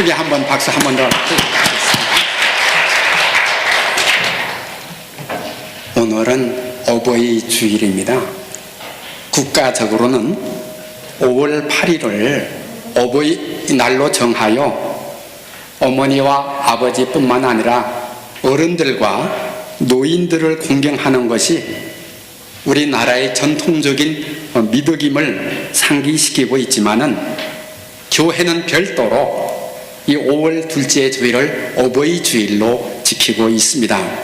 크게 한번 박수 한 번 더. 오늘은 어버이 주일입니다. 국가적으로는 5월 8일을 어버이날로 정하여 어머니와 아버지뿐만 아니라 어른들과 노인들을 공경하는 것이 우리나라의 전통적인 미덕임을 상기시키고 있지만은 교회는 별도로 이 5월 둘째 주일을 어버이 주일로 지키고 있습니다.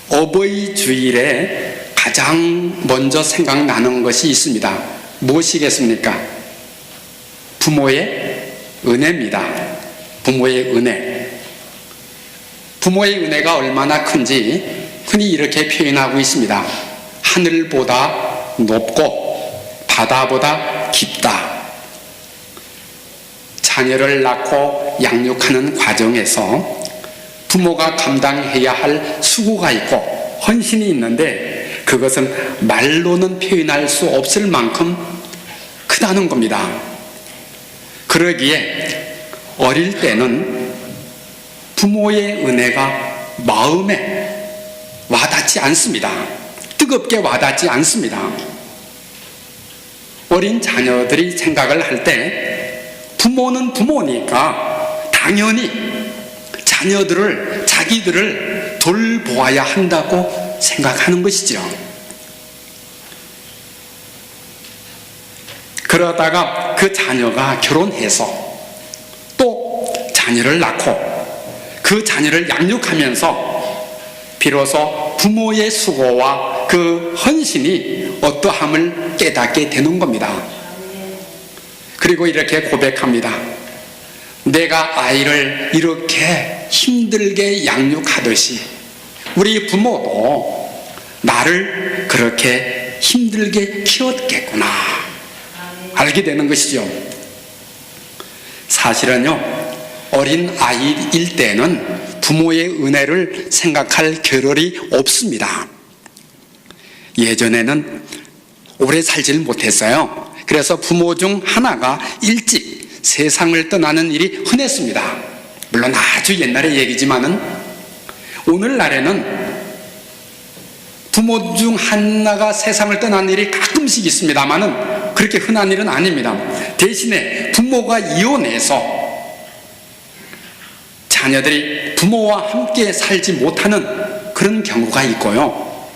어버이 주일에 가장 먼저 생각나는 것이 있습니다. 무엇이겠습니까? 부모의 은혜입니다. 부모의 은혜. 부모의 은혜가 얼마나 큰지 흔히 이렇게 표현하고 있습니다. 하늘보다 높고 바다보다 깊다. 자녀를 낳고 양육하는 과정에서 부모가 감당해야 할 수고가 있고 헌신이 있는데 그것은 말로는 표현할 수 없을 만큼 크다는 겁니다. 그러기에 어릴 때는 부모의 은혜가 마음에 와닿지 않습니다. 뜨겁게 와닿지 않습니다. 어린 자녀들이 생각을 할 때 부모는 부모니까 당연히 자기들을 돌보아야 한다고 생각하는 것이죠. 그러다가 그 자녀가 결혼해서 또 자녀를 낳고 그 자녀를 양육하면서 비로소 부모의 수고와 그 헌신이 어떠함을 깨닫게 되는 겁니다. 그리고 이렇게 고백합니다. 내가 아이를 이렇게 힘들게 양육하듯이 우리 부모도 나를 그렇게 힘들게 키웠겠구나 알게 되는 것이죠. 사실은요, 어린 아이일 때는 부모의 은혜를 생각할 겨를이 없습니다. 예전에는 오래 살질 못했어요. 그래서 부모 중 하나가 일찍 세상을 떠나는 일이 흔했습니다. 물론 아주 옛날의 얘기지만은 오늘날에는 부모 중 하나가 세상을 떠나는 일이 가끔씩 있습니다만은 그렇게 흔한 일은 아닙니다. 대신에 부모가 이혼해서 자녀들이 부모와 함께 살지 못하는 그런 경우가 있고요.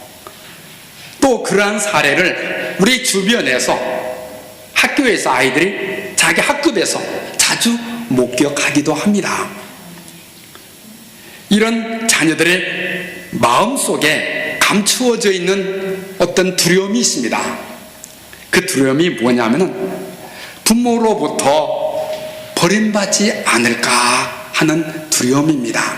또 그러한 사례를 우리 주변에서 학교에서 아이들이 자기 학급에서 자주 목격하기도 합니다. 이런 자녀들의 마음속에 감추어져 있는 어떤 두려움이 있습니다. 그 두려움이 뭐냐면은 부모로부터 버림받지 않을까 하는 두려움입니다.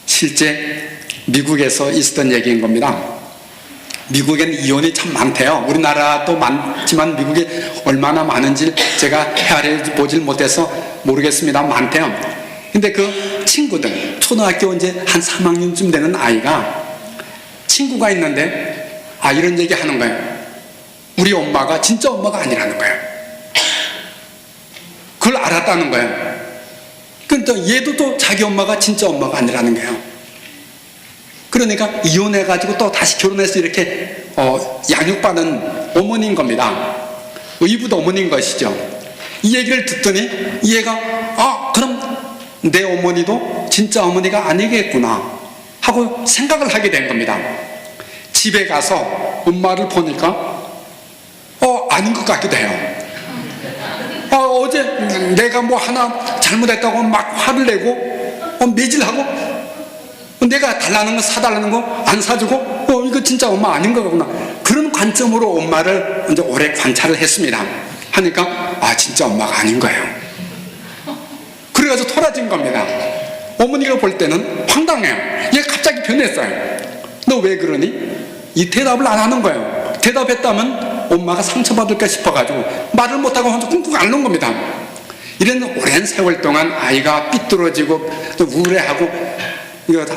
실제 미국에서 있었던 얘기인 겁니다. 미국엔 이혼이 참 많대요. 우리나라도 많지만 미국에 얼마나 많은지 제가 헤아려 보질 못해서 모르겠습니다. 많대요. 근데 그 친구들, 초등학교 이제 한 3학년쯤 되는 아이가 친구가 있는데 이런 얘기 하는 거예요. 우리 엄마가 진짜 엄마가 아니라는 거예요. 그걸 알았다는 거예요. 그러니까 얘도 또 자기 엄마가 진짜 엄마가 아니라는 거예요. 그러니까 이혼해가지고 또 다시 결혼해서 이렇게 양육받는 어머니인 겁니다. 의붓 어머니인 것이죠. 이 얘기를 듣더니 얘가 그럼 내 어머니도 진짜 어머니가 아니겠구나 하고 생각을 하게 된 겁니다. 집에 가서 엄마를 보니까 아닌 것 같기도 해요. 어제 내가 뭐 하나 잘못했다고 막 화를 내고 매질하고 내가 달라는 거 사달라는 거 안 사주고 이거 진짜 엄마 아닌 거구나 그런 관점으로 엄마를 이제 오래 관찰을 했습니다. 하니까 진짜 엄마가 아닌 거예요. 그래가지고 토라진 겁니다. 어머니가 볼 때는 황당해요. 얘 갑자기 변했어요. 너 왜 그러니? 이 대답을 안 하는 거예요. 대답했다면 엄마가 상처받을까 싶어가지고 말을 못하고 혼자 쿵쿵 앓는 겁니다. 이런 오랜 세월 동안 아이가 삐뚤어지고 또 우울해하고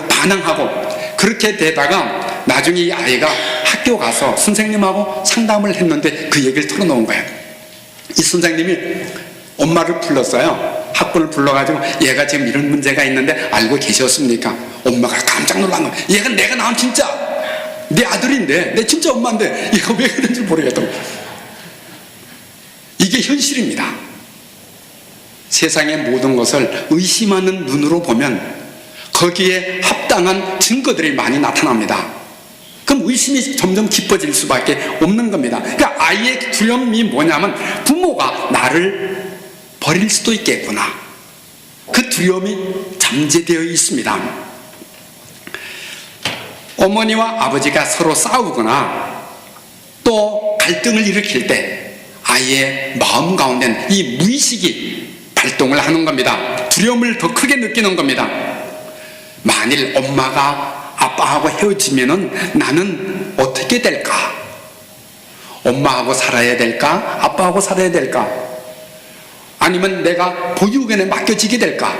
반항하고 그렇게 되다가 나중에 이 아이가 학교 가서 선생님하고 상담을 했는데 그 얘기를 털어놓은 거예요. 이 선생님이 엄마를 불렀어요. 학부를 불러가지고 얘가 지금 이런 문제가 있는데 알고 계셨습니까? 엄마가 깜짝 놀란 거예요. 얘가 내가 낳은 진짜 내 아들인데, 내 진짜 엄마인데 얘가 왜 그런지 모르겠다고. 이게 현실입니다. 세상의 모든 것을 의심하는 눈으로 보면 거기에 합당한 증거들이 많이 나타납니다. 그럼 의심이 점점 깊어질 수밖에 없는 겁니다. 그러니까 아이의 두려움이 뭐냐면 부모가 나를 버릴 수도 있겠구나. 그 두려움이 잠재되어 있습니다. 어머니와 아버지가 서로 싸우거나 또 갈등을 일으킬 때 아이의 마음 가운데는 이 무의식이 발동을 하는 겁니다. 두려움을 더 크게 느끼는 겁니다. 만일 엄마가 아빠하고 헤어지면은 나는 어떻게 될까? 엄마하고 살아야 될까? 아빠하고 살아야 될까? 아니면 내가 보육원에 맡겨지게 될까?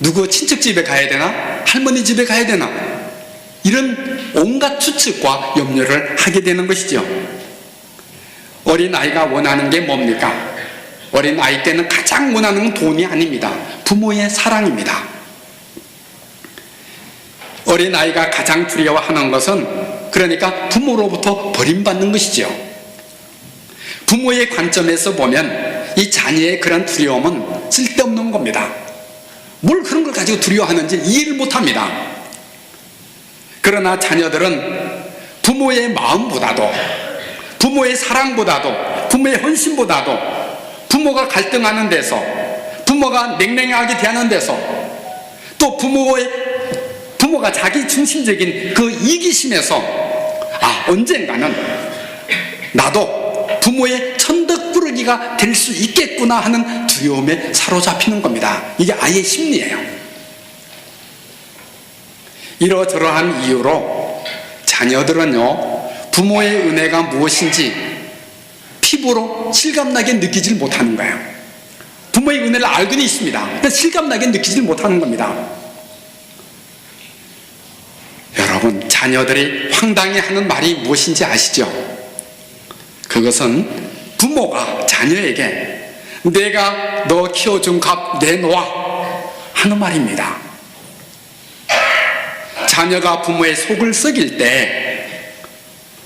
누구 친척 집에 가야 되나? 할머니 집에 가야 되나? 이런 온갖 추측과 염려를 하게 되는 것이죠. 어린아이가 원하는 게 뭡니까? 어린아이 때는 가장 원하는 건 돈이 아닙니다. 부모의 사랑입니다. 어린아이가 가장 두려워하는 것은 그러니까 부모로부터 버림받는 것이죠. 부모의 관점에서 보면 이 자녀의 그런 두려움은 쓸데없는 겁니다. 뭘 그런 걸 가지고 두려워하는지 이해를 못합니다. 그러나 자녀들은 부모의 마음보다도, 부모의 사랑보다도, 부모의 헌신보다도, 부모가 갈등하는 데서, 부모가 냉랭하게 대하는 데서, 또 부모가 자기 중심적인 그 이기심에서 언젠가는 나도 부모의 천덕꾸러기가 될 수 있겠구나 하는 두려움에 사로잡히는 겁니다. 이게 아이의 심리예요. 이러저러한 이유로 자녀들은요, 부모의 은혜가 무엇인지 피부로 실감나게 느끼질 못하는 거예요. 부모의 은혜를 알고는 있습니다. 실감나게 느끼질 못하는 겁니다. 여러분, 자녀들이 황당해 하는 말이 무엇인지 아시죠? 그것은 부모가 자녀에게 내가 너 키워준 값 내놓아 하는 말입니다. 자녀가 부모의 속을 썩일 때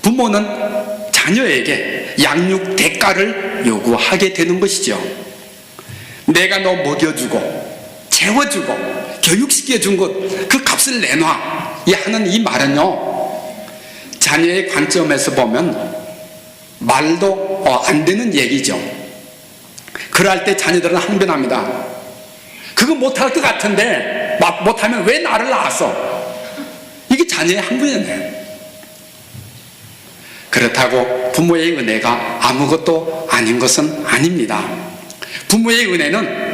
부모는 자녀에게 양육 대가를 요구하게 되는 것이죠. 내가 너 먹여주고 재워주고 교육시켜준 것, 그 값을 내놔 하는 이 말은요, 자녀의 관점에서 보면 말도 안 되는 얘기죠. 그럴 때 자녀들은 항변합니다. 그거 못할 것 같은데 못하면 왜 나를 낳았어? 이게 자녀의 항변이에요. 그렇다고 부모의 은혜가 아무것도 아닌 것은 아닙니다. 부모의 은혜는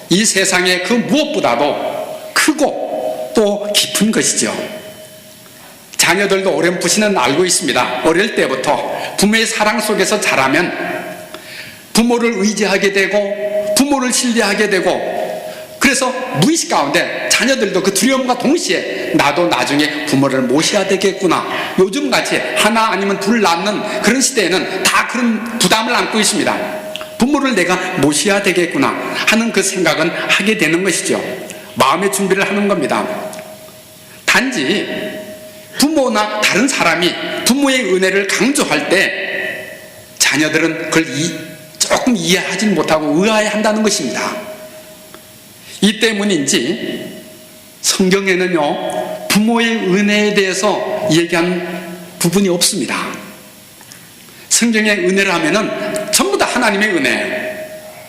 이 세상의 그 무엇보다도 크고 또 깊은 것이죠. 자녀들도 어렴풋이는 알고 있습니다. 어릴 때부터 부모의 사랑 속에서 자라면 부모를 의지하게 되고 부모를 신뢰하게 되고, 그래서 무의식 가운데 자녀들도 그 두려움과 동시에 나도 나중에 부모를 모셔야 되겠구나, 요즘같이 하나 아니면 둘 낳는 그런 시대에는 다 그런 부담을 안고 있습니다. 부모를 내가 모셔야 되겠구나 하는 그 생각은 하게 되는 것이죠. 마음의 준비를 하는 겁니다. 단지 부모나 다른 사람이 부모의 은혜를 강조할 때 자녀들은 그걸 조금 이해하지 못하고 의아해한다는 것입니다. 이 때문인지 성경에는요, 부모의 은혜에 대해서 얘기한 부분이 없습니다. 성경의 은혜를 하면은 전부 다 하나님의 은혜예요.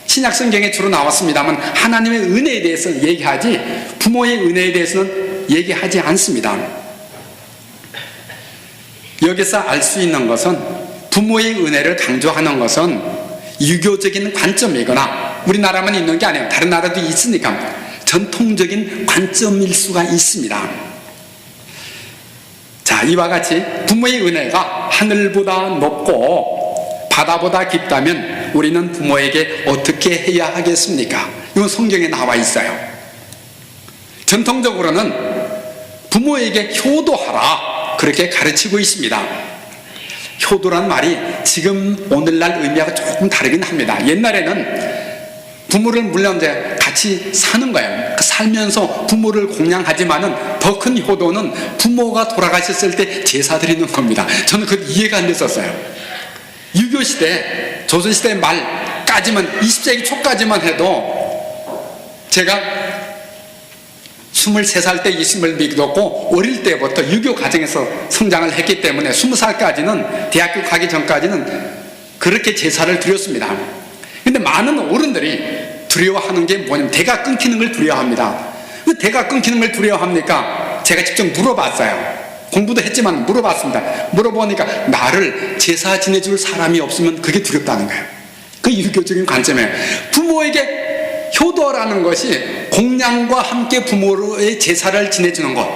신약 성경에 주로 나왔습니다만 하나님의 은혜에 대해서 얘기하지 부모의 은혜에 대해서는 얘기하지 않습니다. 여기서 알 수 있는 것은 부모의 은혜를 강조하는 것은 유교적인 관점이거나 우리나라만 있는 게 아니에요. 다른 나라도 있으니까 전통적인 관점일 수가 있습니다. 자, 이와 같이 부모의 은혜가 하늘보다 높고 바다보다 깊다면 우리는 부모에게 어떻게 해야 하겠습니까? 이건 성경에 나와 있어요. 전통적으로는 부모에게 효도하라 그렇게 가르치고 있습니다. 효도란 말이 지금 오늘날 의미하고 조금 다르긴 합니다. 옛날에는 부모를 물론 이제 같이 사는 거예요. 살면서 부모를 공양하지만은 더 큰 효도는 부모가 돌아가셨을 때 제사 드리는 겁니다. 저는 그 이해가 안 됐었어요. 유교시대, 조선시대 말까지만, 20세기 초까지만 해도 제가 23살 때 예수님을 믿었고 어릴 때부터 유교 가정에서 성장을 했기 때문에 20살까지는, 대학교 가기 전까지는 그렇게 제사를 드렸습니다. 근데 많은 어른들이 두려워하는 게 뭐냐면 대가 끊기는 걸 두려워합니다. 왜 대가 끊기는 걸 두려워합니까? 제가 직접 물어봤어요. 공부도 했지만 물어봤습니다. 물어보니까 나를 제사 지내줄 사람이 없으면 그게 두렵다는 거예요. 그 유교적인 관점이에요. 부모에게 효도라는 것이 공양과 함께 부모의 제사를 지내주는 것,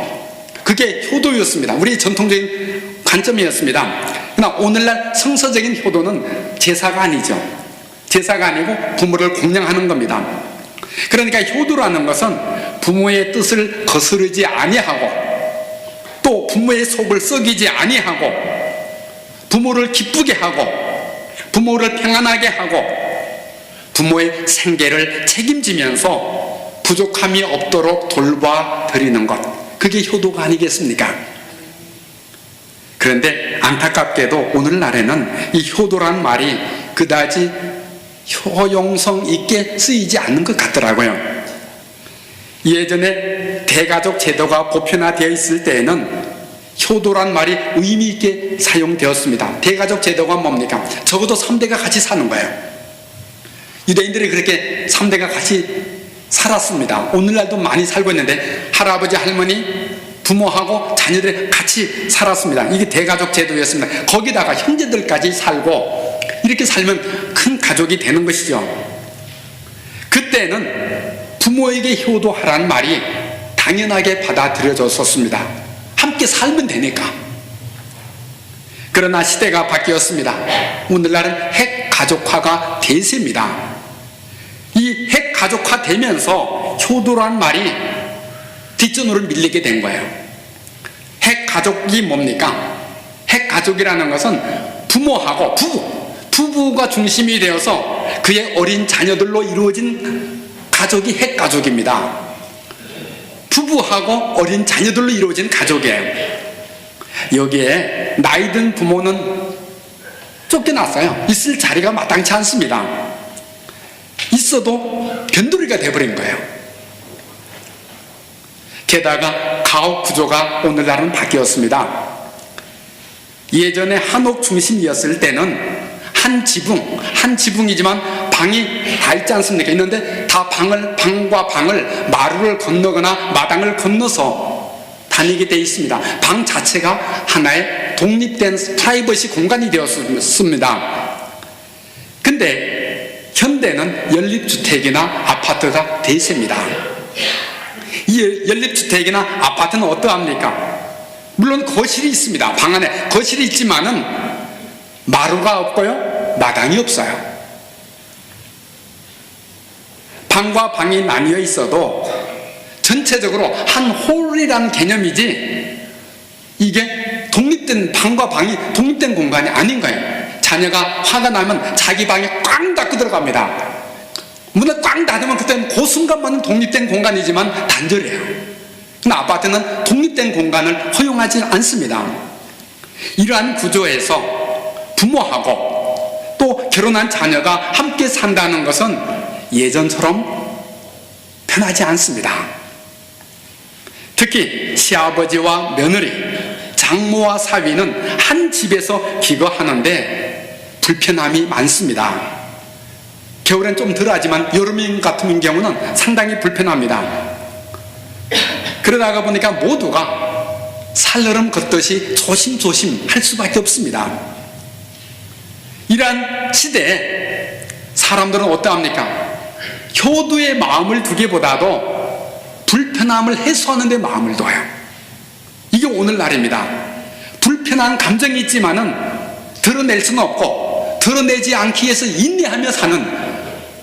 그게 효도였습니다. 우리의 전통적인 관점이었습니다. 그러나 오늘날 성서적인 효도는 제사가 아니죠. 제사가 아니고 부모를 공양하는 겁니다. 그러니까 효도라는 것은 부모의 뜻을 거스르지 아니하고, 또 부모의 속을 썩이지 아니하고, 부모를 기쁘게 하고, 부모를 평안하게 하고, 부모의 생계를 책임지면서 부족함이 없도록 돌봐 드리는 것, 그게 효도가 아니겠습니까? 그런데 안타깝게도 오늘날에는 이 효도란 말이 그다지 효용성 있게 쓰이지 않는 것 같더라고요. 예전에 대가족 제도가 보편화되어 있을 때에는 효도란 말이 의미 있게 사용되었습니다. 대가족 제도가 뭡니까? 적어도 3대가 같이 사는 거예요. 유대인들이 그렇게 3대가 같이 살았습니다. 오늘날도 많이 살고 있는데 할아버지, 할머니, 부모하고 자녀들이 같이 살았습니다. 이게 대가족 제도였습니다. 거기다가 형제들까지 살고, 이렇게 살면 큰 가족이 되는 것이죠. 그때는 부모에게 효도하라는 말이 당연하게 받아들여졌었습니다. 함께 살면 되니까. 그러나 시대가 바뀌었습니다. 오늘날은 핵가족화가 대세입니다. 이 핵가족화 되면서 효도란 말이 뒷전으로 밀리게 된 거예요. 핵가족이 뭡니까? 핵가족이라는 것은 부모하고 부부가 중심이 되어서 그의 어린 자녀들로 이루어진 가족이 핵가족입니다. 부부하고 어린 자녀들로 이루어진 가족이에요. 여기에 나이 든 부모는 쫓겨났어요. 있을 자리가 마땅치 않습니다. 있어도 변두리가 돼버린 거예요. 게다가 가옥 구조가 오늘날은 바뀌었습니다. 예전에 한옥 중심이었을 때는 한 지붕이지만 방이 다 있지 않습니까? 있는데 다 방과 방을 마루를 건너거나 마당을 건너서 다니게 되어 있습니다. 방 자체가 하나의 독립된 프라이버시 공간이 되었습니다. 근데 현대는 연립주택이나 아파트가 대세입니다. 이 연립주택이나 아파트는 어떠합니까? 물론 거실이 있습니다. 방 안에 거실이 있지만은 마루가 없고요, 마당이 없어요. 방과 방이 나뉘어 있어도 전체적으로 한 홀이라는 개념이지, 이게 독립된, 방과 방이 독립된 공간이 아닌 거예요. 자녀가 화가 나면 자기 방에 꽝 닫고 들어갑니다. 문을 꽝 닫으면 그때는 그 순간만은 독립된 공간이지만 단절해요. 그러나 아파트는 독립된 공간을 허용하지 않습니다. 이러한 구조에서 부모하고 또 결혼한 자녀가 함께 산다는 것은 예전처럼 편하지 않습니다. 특히 시아버지와 며느리, 장모와 사위는 한 집에서 기거하는데 불편함이 많습니다. 겨울엔 좀 덜하지만 여름 같은 경우는 상당히 불편합니다. 그러다가 보니까 모두가 살얼음 걷듯이 조심조심 할 수밖에 없습니다. 이러한 시대에 사람들은 어떠합니까? 효도의 마음을 두기보다도 불편함을 해소하는 데 마음을 둬요. 이게 오늘날입니다. 불편한 감정이 있지만은 드러낼 수는 없고, 드러내지 않기 위해서 인내하며 사는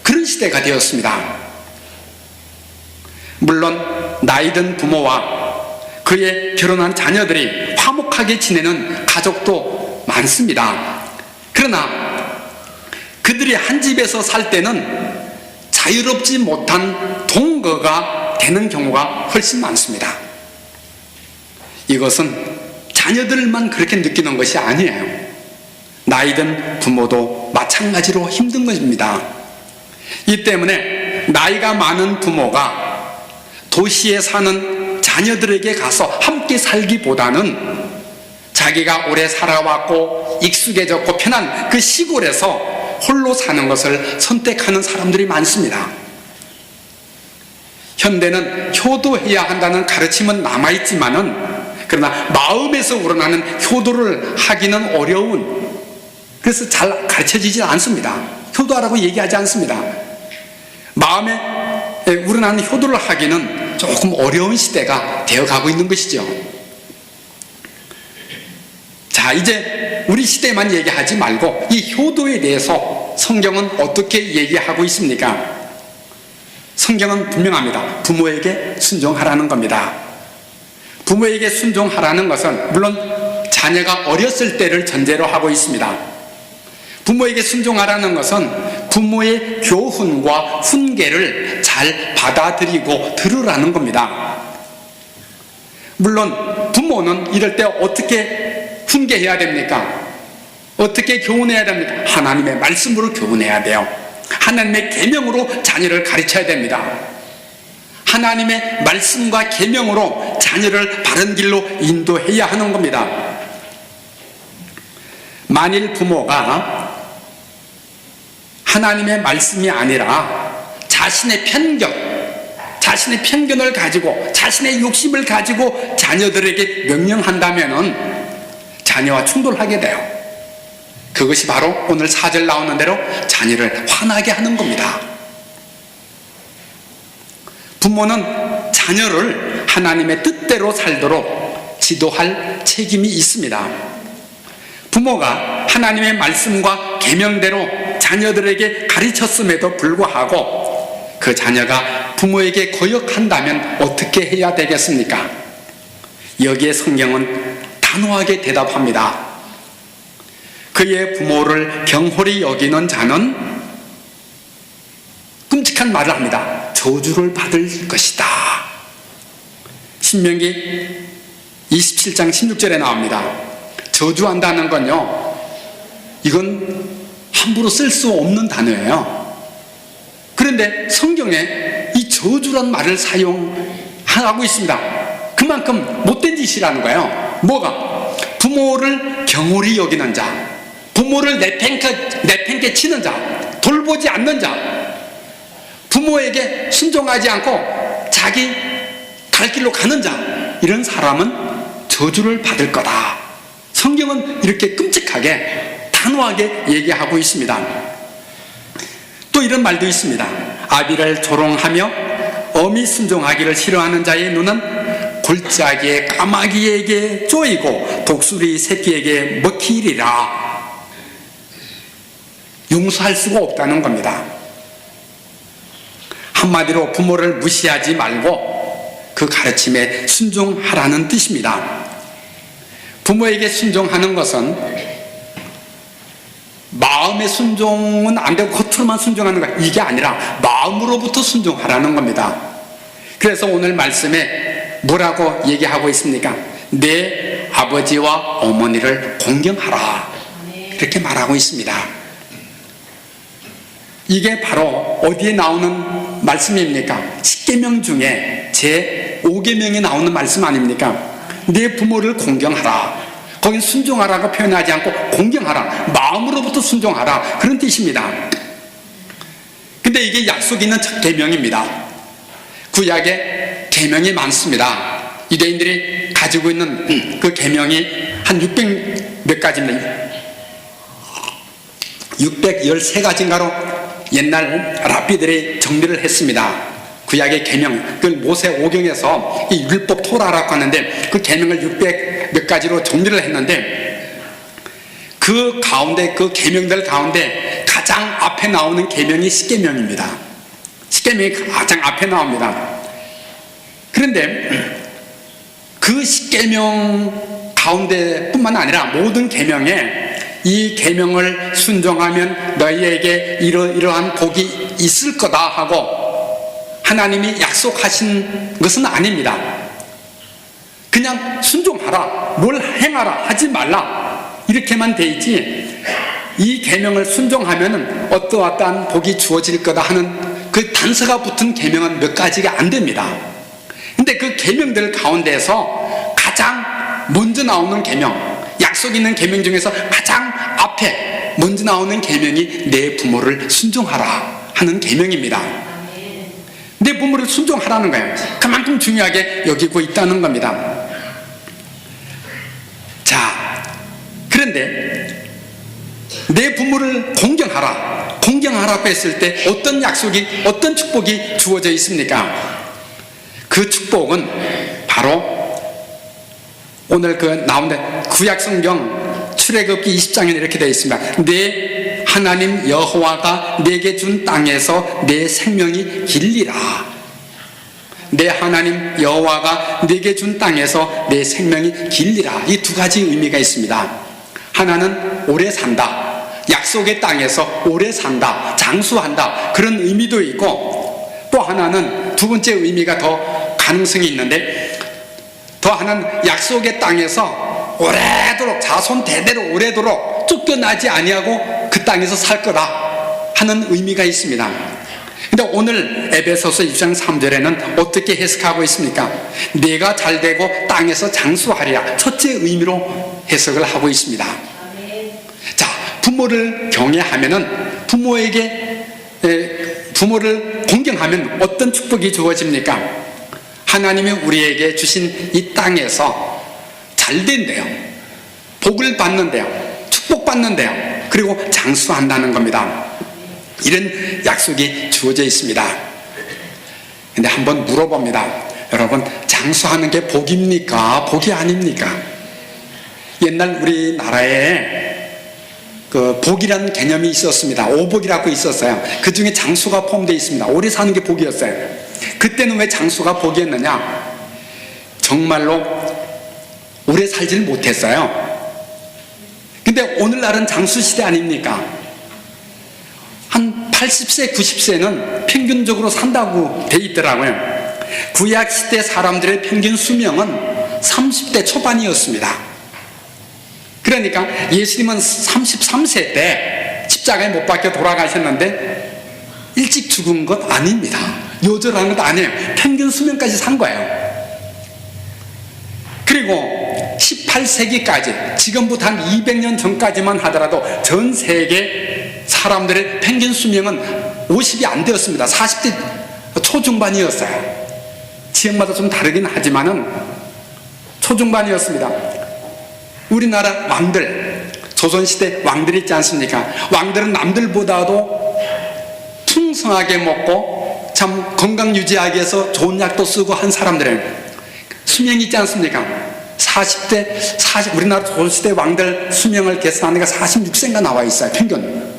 그런 시대가 되었습니다. 물론 나이든 부모와 그의 결혼한 자녀들이 화목하게 지내는 가족도 많습니다. 그러나 그들이 한 집에서 살 때는 자유롭지 못한 동거가 되는 경우가 훨씬 많습니다. 이것은 자녀들만 그렇게 느끼는 것이 아니에요. 나이든 부모도 마찬가지로 힘든 것입니다. 이 때문에 나이가 많은 부모가 도시에 사는 자녀들에게 가서 함께 살기보다는 자기가 오래 살아왔고 익숙해졌고 편한 그 시골에서 홀로 사는 것을 선택하는 사람들이 많습니다. 현대는 효도해야 한다는 가르침은 남아있지만은 그러나 마음에서 우러나는 효도를 하기는 어려운, 그래서 잘 가르쳐지지 않습니다. 효도하라고 얘기하지 않습니다. 마음에 우러나는 효도를 하기는 조금 어려운 시대가 되어가고 있는 것이죠. 자, 이제 우리 시대만 얘기하지 말고 이 효도에 대해서 성경은 어떻게 얘기하고 있습니까? 성경은 분명합니다. 부모에게 순종하라는 겁니다. 부모에게 순종하라는 것은 물론 자녀가 어렸을 때를 전제로 하고 있습니다. 부모에게 순종하라는 것은 부모의 교훈과 훈계를 잘 받아들이고 들으라는 겁니다. 물론 부모는 이럴 때 어떻게 훈계해야 됩니까? 어떻게 교훈해야 됩니까? 하나님의 말씀으로 교훈해야 돼요. 하나님의 계명으로 자녀를 가르쳐야 됩니다. 하나님의 말씀과 계명으로 자녀를 바른 길로 인도해야 하는 겁니다. 만일 부모가 하나님의 말씀이 아니라 자신의 편견을 가지고 자신의 욕심을 가지고 자녀들에게 명령한다면 자녀와 충돌하게 돼요. 그것이 바로 오늘 4절 나오는 대로 자녀를 화나게 하는 겁니다. 부모는 자녀를 하나님의 뜻대로 살도록 지도할 책임이 있습니다. 부모가 하나님의 말씀과 계명대로 자녀들에게 가르쳤음에도 불구하고 그 자녀가 부모에게 거역한다면 어떻게 해야 되겠습니까? 여기에 성경은 단호하게 대답합니다. 그의 부모를 경홀히 여기는 자는 끔찍한 말을 합니다. 저주를 받을 것이다. 신명기 27장 16절에 나옵니다. 저주한다는 건요, 이건 함부로 쓸 수 없는 단어예요. 그런데 성경에 이 저주란 말을 사용하고 있습니다. 그만큼 못된 짓이라는 거예요. 뭐가? 부모를 경홀히 여기는 자, 부모를 내팽개 치는 자, 돌보지 않는 자, 부모에게 순종하지 않고 자기 갈 길로 가는 자, 이런 사람은 저주를 받을 거다. 성경은 이렇게 끔찍하게 단호하게 얘기하고 있습니다. 또 이런 말도 있습니다. 아비를 조롱하며 어미 순종하기를 싫어하는 자의 눈은 골짜기의 까마귀에게 쪼이고 독수리 새끼에게 먹히리라. 용서할 수가 없다는 겁니다. 한마디로 부모를 무시하지 말고 그 가르침에 순종하라는 뜻입니다. 부모에게 순종하는 것은 마음의 순종은 안 되고 겉으로만 순종하는 거, 이게 아니라 마음으로부터 순종하라는 겁니다. 그래서 오늘 말씀에 뭐라고 얘기하고 있습니까? 내 아버지와 어머니를 공경하라, 이렇게 말하고 있습니다. 이게 바로 어디에 나오는 말씀입니까? 10계명 중에 제 5계명에 나오는 말씀 아닙니까? 내 부모를 공경하라. 거긴 순종하라고 표현하지 않고 공경하라, 마음으로부터 순종하라, 그런 뜻입니다. 근데 이게 약속 있는 첫 계명입니다. 구약에 계명이 많습니다. 유대인들이 가지고 있는 그 계명이 한 600 몇 가지입니다. 613가지인가로 옛날 랍비들이 정리를 했습니다. 구약의 계명, 그 모세 오경에서 이 율법 토라라고 하는데 그 계명을 600 몇 가지로 정리를 했는데 그 가운데, 그 계명들 가운데 가장 앞에 나오는 계명이 10계명입니다. 10계명이 가장 앞에 나옵니다. 그런데 그 10계명 가운데 뿐만 아니라 모든 계명에 이 계명을 순종하면 너희에게 이러한 복이 있을 거다 하고 하나님이 약속하신 것은 아닙니다. 그냥 순종하라, 뭘 행하라, 하지 말라, 이렇게만 돼 있지, 이 계명을 순종하면은 어떠한 복이 주어질 거다 하는 그 단서가 붙은 계명은 몇 가지가 안 됩니다. 근데 그 계명들 가운데서 가장 먼저 나오는 계명, 약속 있는 계명 중에서 가장 앞에 먼저 나오는 계명이 내 부모를 순종하라 하는 계명입니다. 내 부모를 순종하라는 거예요. 그만큼 중요하게 여기고 있다는 겁니다. 자, 그런데 내 부모를 공경하라고 했을 때 어떤 약속이, 어떤 축복이 주어져 있습니까? 그 축복은 바로 오늘 그 나오는데 구약성경 출애굽기 20장에 이렇게 되어 있습니다. 내 하나님 여호와가 내게 준 땅에서 내 생명이 길리라. 내 하나님 여호와가 내게 준 땅에서 내 생명이 길리라. 이 두 가지 의미가 있습니다. 하나는 오래 산다, 약속의 땅에서 오래 산다, 장수한다, 그런 의미도 있고, 또 하나는 두 번째 의미가 더 가능성이 있는데, 더 하나는 약속의 땅에서 오래도록, 자손 대대로 오래도록 쫓겨나지 아니하고 그 땅에서 살 거다 하는 의미가 있습니다. 근데 오늘 에베소서 2장 3절에는 어떻게 해석하고 있습니까? 내가 잘되고 땅에서 장수하리라, 첫째 의미로 해석을 하고 있습니다. 자, 부모를 경외하면은, 부모를 공경하면 어떤 축복이 주어집니까? 하나님이 우리에게 주신 이 땅에서 잘된대요, 복을 받는데요, 축복받는데요, 그리고 장수한다는 겁니다. 이런 약속이 주어져 있습니다. 근데 한번 물어봅니다. 여러분, 장수하는 게 복입니까? 복이 아닙니까? 옛날 우리나라에 그 복이라는 개념이 있었습니다. 오복이라고 있었어요. 그 중에 장수가 포함되어 있습니다. 오래 사는 게 복이었어요. 그때는 왜 장수가 복이었느냐? 정말로 오래 살지를 못했어요. 근데 오늘날은 장수 시대 아닙니까? 한 80세, 90세는 평균적으로 산다고 돼 있더라고요. 구약 시대 사람들의 평균 수명은 30대 초반이었습니다. 그러니까 예수님은 33세 때 십자가에 못 박혀 돌아가셨는데 일찍 죽은 것 아닙니다. 요절한 것 아니에요. 평균 수명까지 산 거예요. 그리고 18세기까지, 지금부터 한 200년 전까지만 하더라도 전 세계 사람들의 평균 수명은 50이 안 되었습니다. 40대 초중반이었어요. 지역마다 좀 다르긴 하지만은 초중반이었습니다. 우리나라 왕들, 조선시대 왕들 있지 않습니까? 왕들은 남들보다도 풍성하게 먹고 참 건강 유지하기 위해서 좋은 약도 쓰고 한 사람들은 수명이 있지 않습니까? 40대, 우리나라 조선시대 왕들 수명을 계산하니까 46세가 나와 있어요, 평균.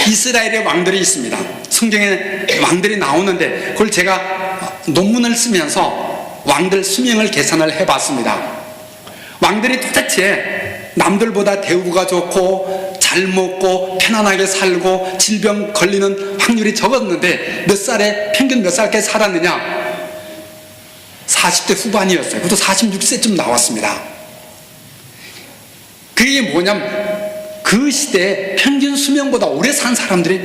이스라엘의 왕들이 있습니다. 성경에 왕들이 나오는데 그걸 제가 논문을 쓰면서 왕들 수명을 계산을 해봤습니다. 왕들이 도대체 남들보다 대우가 좋고 잘 먹고 편안하게 살고 질병 걸리는 확률이 적었는데 평균 몇 살까지 살았느냐? 40대 후반이었어요. 그것도 46세쯤 나왔습니다. 그게 뭐냐면 그 시대에 평균 수명보다 오래 산 사람들이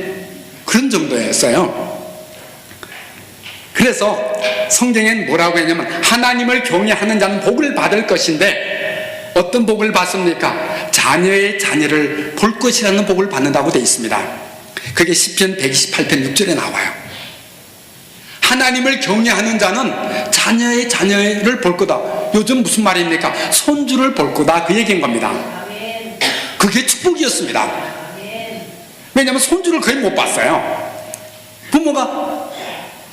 그런 정도였어요. 그래서 성경엔 뭐라고 했냐면 하나님을 경외하는 자는 복을 받을 것인데 어떤 복을 받습니까? 자녀의 자녀를 볼 것이라는 복을 받는다고 되어 있습니다. 그게 시편 128편 6절에 나와요. 하나님을 경외하는 자는 자녀의 자녀를 볼 거다. 요즘 무슨 말입니까? 손주를 볼 거다, 그 얘기인 겁니다. 그게 축복이었습니다. 왜냐하면 손주를 거의 못 봤어요. 부모가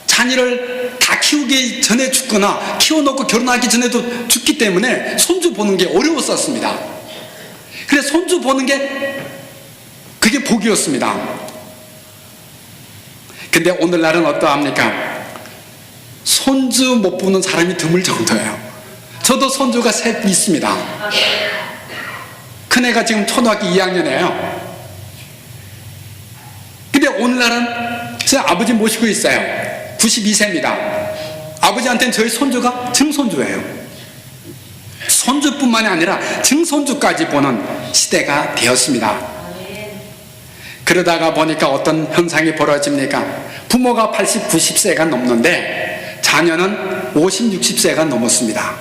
자녀를 다 키우기 전에 죽거나 키워놓고 결혼하기 전에도 죽기 때문에 손주 보는 게 어려웠었습니다. 그래서 손주 보는 게 그게 복이었습니다. 근데 오늘날은 어떠합니까? 손주 못 보는 사람이 드물 정도예요. 저도 손주가 셋 있습니다. 큰애가 지금 초등학교 2학년이에요. 근데 근데 오늘날은 제 아버지 모시고 있어요. 92세입니다. 아버지한테는 저희 손주가 증손주예요. 손주뿐만이 아니라 증손주까지 보는 시대가 되었습니다. 그러다가 보니까 어떤 현상이 벌어집니까? 부모가 80, 90세가 넘는데 자녀는 50, 60세가 넘었습니다.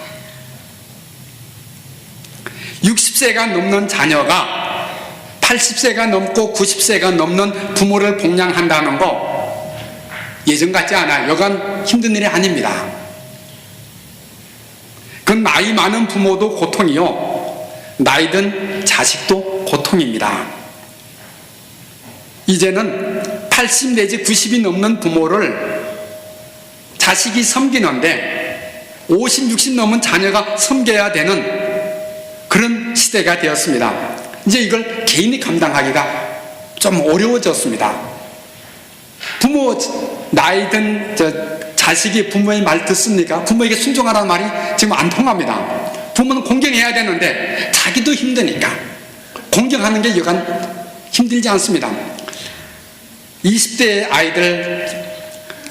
60세가 넘는 자녀가 80세가 넘고 90세가 넘는 부모를 봉양한다는 거 예전 같지 않아요. 여간 힘든 일이 아닙니다. 그 나이 많은 부모도 고통이요, 나이 든 자식도 고통입니다. 이제는 80 내지 90이 넘는 부모를 자식이 섬기는데 50, 60 넘은 자녀가 섬겨야 되는 그런 시대가 되었습니다. 이제 이걸 개인이 감당하기가 좀 어려워졌습니다. 부모 나이 든 자식이 부모의 말 듣습니까? 부모에게 순종하라는 말이 지금 안 통합니다. 부모는 공경해야 되는데 자기도 힘드니까 공경하는 게 여간 힘들지 않습니다. 20대 아이들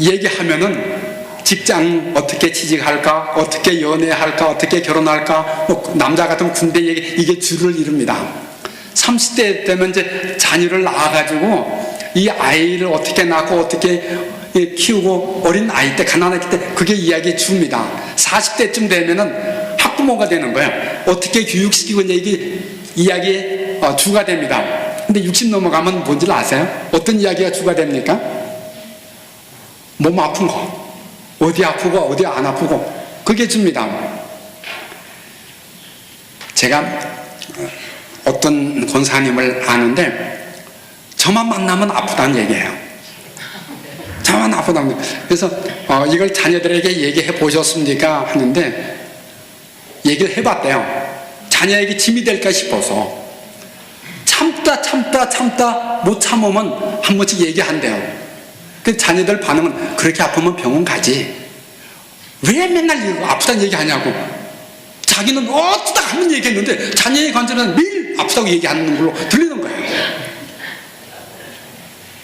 얘기하면은 직장 어떻게 취직할까, 어떻게 연애할까, 어떻게 결혼할까, 남자 같은 군대 얘기, 이게 주를 이룹니다. 30대 되면 이제 자녀를 낳아가지고 이 아이를 어떻게 낳고 어떻게 키우고 어린 아이 때, 가난했을 때 그게 이야기 주입니다. 40대쯤 되면은 학부모가 되는 거예요. 어떻게 교육시키고 이게 이야기의 주가 됩니다. 근데 60 넘어가면 뭔지 아세요? 어떤 이야기가 주가 됩니까? 몸 아픈 거, 어디 아프고 어디 안 아프고, 그게 줍니다. 제가 어떤 권사님을 아는데 저만 만나면 아프다는 얘기예요. 저만 아프다는. 그래서 이걸 자녀들에게 얘기해 보셨습니까? 하는데 얘기를 해봤대요. 자녀에게 짐이 될까 싶어서 참다 못 참으면 한 번씩 얘기한대요. 그 자녀들 반응은 그렇게 아프면 병원 가지, 왜 맨날 이거 아프다는 얘기하냐고. 자기는 어쩌다 한번 얘기했는데 자녀의 관점에서는 매일 아프다고 얘기하는 걸로 들리는 거예요.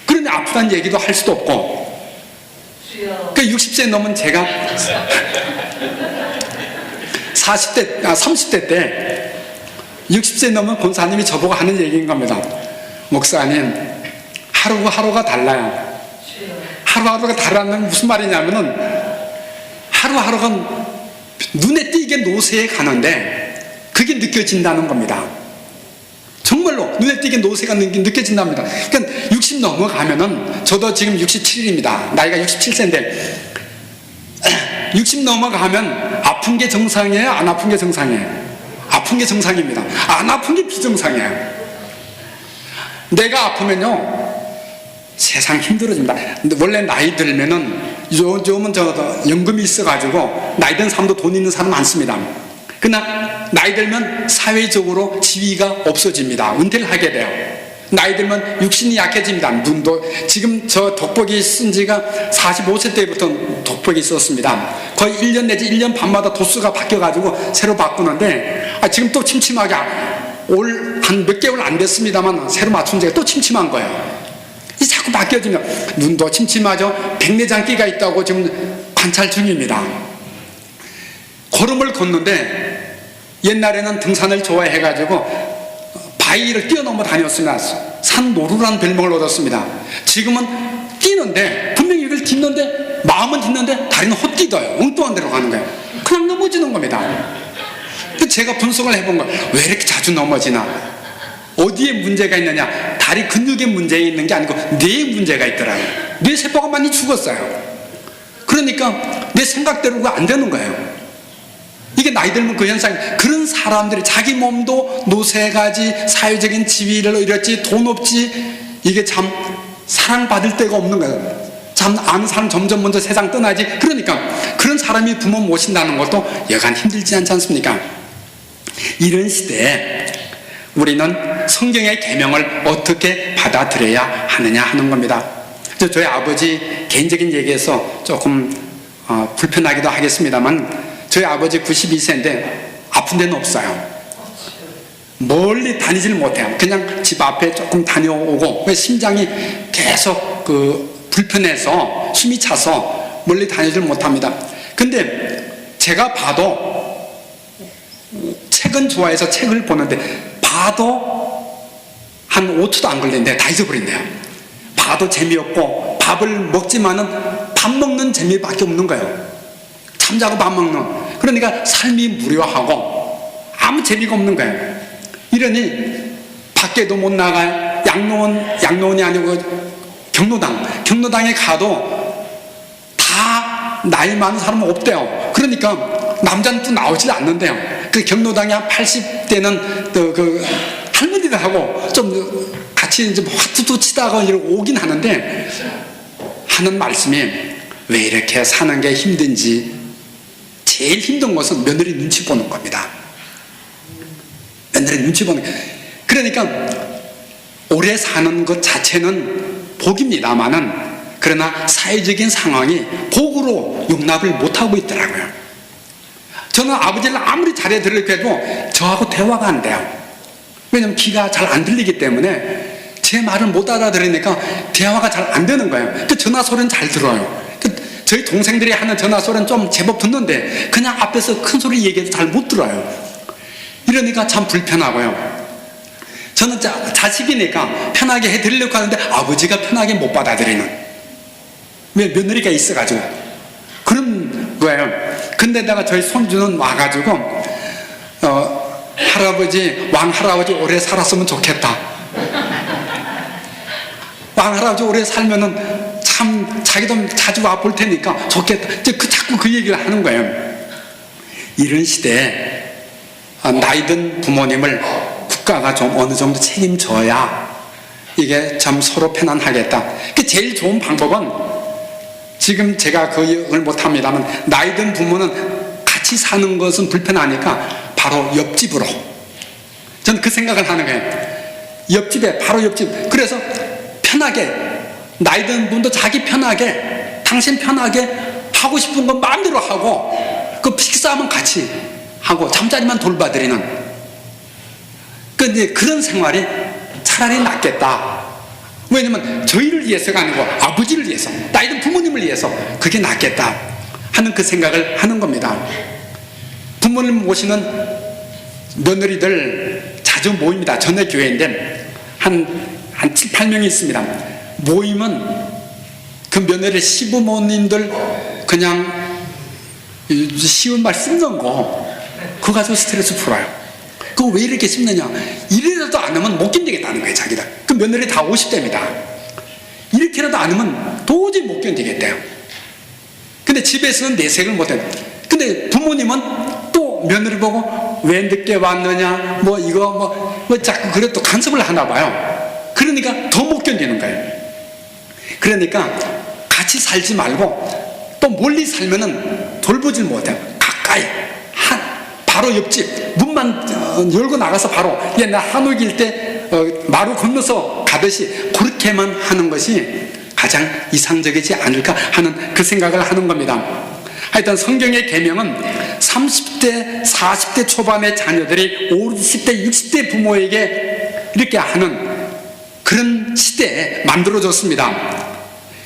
그러니 아프다는 얘기도 할 수도 없고. 그 60세 넘은 제가 30대 때 60세 넘은 권사님이 저보고 하는 얘기인 겁니다. 목사님, 하루하루가 달라요. 하루하루가 다르다는 무슨 말이냐면은 하루하루가 눈에 띄게 노쇠에 가는데 그게 느껴진다는 겁니다. 정말로 눈에 띄게 노쇠가 느껴진답니다. 그러니까 60 넘어가면은, 저도 지금 67입니다. 나이가 67세인데 60 넘어가면 아픈 게 정상이에요? 안 아픈 게 정상이에요? 아픈 게 정상입니다. 안 아픈 게 비정상이에요. 내가 아프면요 세상 힘들어집니다. 원래 나이 들면은 요즘은 연금이 있어가지고 나이 든 사람도 돈 있는 사람 많습니다. 그러나 나이 들면 사회적으로 지위가 없어집니다. 은퇴를 하게 돼요. 나이 들면 육신이 약해집니다. 눈도, 지금 저 돋보기 쓴 지가 45세 때부터 돋보기 썼습니다. 거의 1년 내지 1년 반마다 도수가 바뀌어가지고 새로 바꾸는데 지금 또 침침하게 올 한 몇 개월 안 됐습니다만 새로 맞춘 지가 또 침침한 거예요. 이 자꾸 바뀌어지면 눈도 침침하죠. 백내장기가 있다고 지금 관찰 중입니다. 걸음을 걷는데 옛날에는 등산을 좋아해가지고 바위를 뛰어넘어 다녔습니다. 산노루라는 별명을 얻었습니다. 지금은 뛰는데, 분명히 이걸 딛는데, 마음은 딛는데 다리는 헛디뎌요. 엉뚱한 데로 가는 거예요. 그냥 넘어지는 겁니다. 제가 분석을 해본 거예요. 왜 이렇게 자주 넘어지나? 어디에 문제가 있느냐? 다리 근육에 문제 있는 게 아니고 뇌에 문제가 있더라고요. 뇌 세포가 많이 죽었어요. 그러니까 내 생각대로가 안 되는 거예요. 이게 나이 들면 그 현상이, 그런 사람들이 자기 몸도 노쇠가지, 사회적인 지위를 잃었지, 돈 없지, 이게 참 사랑받을 데가 없는 거예요. 참 아는 사람 점점 먼저 세상 떠나지. 그러니까 그런 사람이 부모 모신다는 것도 여간 힘들지 않지 않습니까? 이런 시대에 우리는 성경의 계명을 어떻게 받아들여야 하느냐 하는 겁니다. 저희 아버지 개인적인 얘기에서 조금 불편하기도 하겠습니다만, 저희 아버지 92세인데 아픈 데는 없어요. 멀리 다니질 못해요. 그냥 집 앞에 조금 다녀오고 심장이 계속 불편해서 숨이 차서 멀리 다니질 못합니다. 근데 제가 봐도 책은 좋아해서 책을 보는데 봐도 한 5초도 안 걸리는데 다 잊어버린대요. 봐도 재미없고 밥을 먹지만은 밥 먹는 재미밖에 없는 거예요. 잠자고 밥 먹는. 그러니까 삶이 무료하고 아무 재미가 없는 거예요. 이러니 밖에도 못 나가요. 양로원이 아니고 경로당에 가도 다 나이 많은 사람은 없대요. 그러니까 남자는 또 나오질 않는데요. 그 경로당에 한 80대는 그 할머니들하고 좀 같이 이제 화투도 치다가 오긴 하는데 하는 말씀이 왜 이렇게 사는 게 힘든지 제일 힘든 것은 며느리 눈치 보는 겁니다. 며느리 눈치 보는. 그러니까 오래 사는 것 자체는 복입니다만은 그러나 사회적인 상황이 복으로 용납을 못하고 있더라고요. 저는 아버지를 아무리 잘해드리려고 해도 저하고 대화가 안 돼요. 왜냐면 귀가 잘 안 들리기 때문에 제 말을 못 알아들으니까 대화가 잘 안 되는 거예요. 전화 소리는 잘 들어요. 저희 동생들이 하는 전화 소리는 좀 제법 듣는데 그냥 앞에서 큰 소리 얘기해도 잘 못 들어요. 이러니까 참 불편하고요. 저는 자식이니까 편하게 해드리려고 하는데 아버지가 편하게 못 받아들이는, 왜 며느리가 있어가지고 그런 거예요. 근데다가 저희 손주는 와가지고 왕할아버지 오래 살았으면 좋겠다. 왕할아버지 오래 살면은 참 자기도 자주 와 볼 테니까 좋겠다. 자꾸 그 얘기를 하는 거예요. 이런 시대에 나이든 부모님을 국가가 좀 어느 정도 책임져야 이게 참 서로 편안하겠다. 제일 좋은 방법은 지금 제가 그 얘기를 못합니다만 나이든 부모는 같이 사는 것은 불편하니까 바로 옆집으로, 저는 그 생각을 하는 거예요. 옆집에, 바로 옆집. 그래서 편하게, 나이든 분도 자기 편하게, 당신 편하게 하고 싶은 건 마음대로 하고, 그 식사하면 같이 하고 잠자리만 돌봐드리는, 근데 그런 생활이 차라리 낫겠다. 왜냐면 저희를 위해서가 아니고 아버지를 위해서, 나이든 부모님을 위해서 그게 낫겠다 하는 그 생각을 하는 겁니다. 부모님 모시는 며느리들 자주 모입니다. 전에 교회인데 한 7, 8명이 있습니다. 모이면 그 며느리 시부모님들 그냥 쉬운 말 씹는 거 그거 가지고 스트레스 풀어요. 그거 왜 이렇게 씹느냐, 이래라도 안 하면 못 견디겠다는 거예요. 자기들 그 며느리 다 50대입니다 이렇게라도 안 하면 도저히 못 견디겠대요. 근데 집에서는 내색을 못해요. 근데 부모님은 또 며느리 보고 왜 늦게 왔느냐, 뭐 이거 뭐 자꾸 그래 또 간섭을 하나 봐요. 그러니까 더 못 견디는 거예요. 그러니까 같이 살지 말고 또 멀리 살면은 돌보질 못해요. 가까이 바로 옆집 문만 열고 나가서 바로 옛날 한옥일 때 마루 건너서 가듯이 그렇게만 하는 것이 가장 이상적이지 않을까 하는 그 생각을 하는 겁니다. 하여튼 성경의 계명은 30대 40대 초반의 자녀들이 50대 60대 부모에게 이렇게 하는 그런 시대에 만들어졌습니다.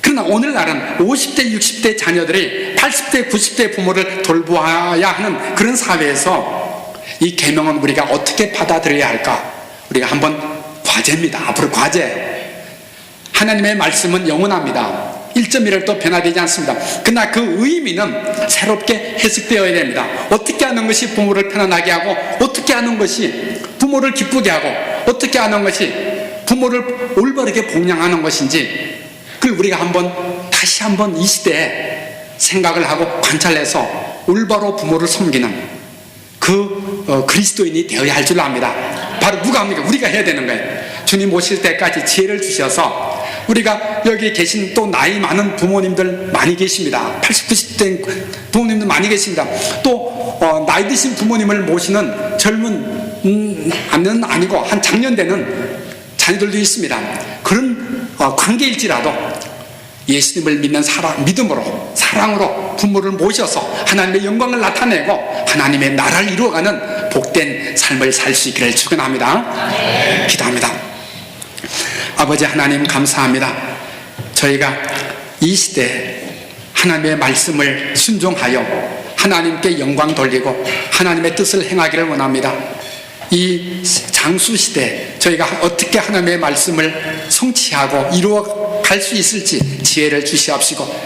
그러나 오늘날은 50대 60대 자녀들이 80대 90대 부모를 돌보아야 하는 그런 사회에서 이 계명은 우리가 어떻게 받아들여야 할까, 우리가 한번 과제입니다. 앞으로 과제. 하나님의 말씀은 영원합니다. 1.1도 변화되지 않습니다. 그러나 그 의미는 새롭게 해석되어야 됩니다. 어떻게 하는 것이 부모를 편안하게 하고, 어떻게 하는 것이 부모를 기쁘게 하고, 어떻게 하는 것이 부모를 올바르게 봉양하는 것인지, 그걸 우리가 다시 한번 이 시대에 생각을 하고 관찰해서 올바로 부모를 섬기는 그 그리스도인이 되어야 할 줄 압니다. 바로 누가 합니까? 우리가 해야 되는 거예요. 주님 오실 때까지 지혜를 주셔서 우리가 여기 계신 또 나이 많은 부모님들 많이 계십니다. 80, 90대 부모님들 많이 계십니다. 또 나이 드신 부모님을 모시는 젊은 아니고 한 장년 되는 자녀들도 있습니다. 그런 관계일지라도 예수님을 믿는 믿음으로, 사랑으로 부모를 모셔서 하나님의 영광을 나타내고 하나님의 나라를 이루어가는 복 복된 삶을 살 수 있기를 축원합니다. 기도합니다. 아버지 하나님 감사합니다. 저희가 이 시대 하나님의 말씀을 순종하여 하나님께 영광 돌리고 하나님의 뜻을 행하기를 원합니다. 이 장수 시대 저희가 어떻게 하나님의 말씀을 성취하고 이루어 갈 수 있을지 지혜를 주시옵시고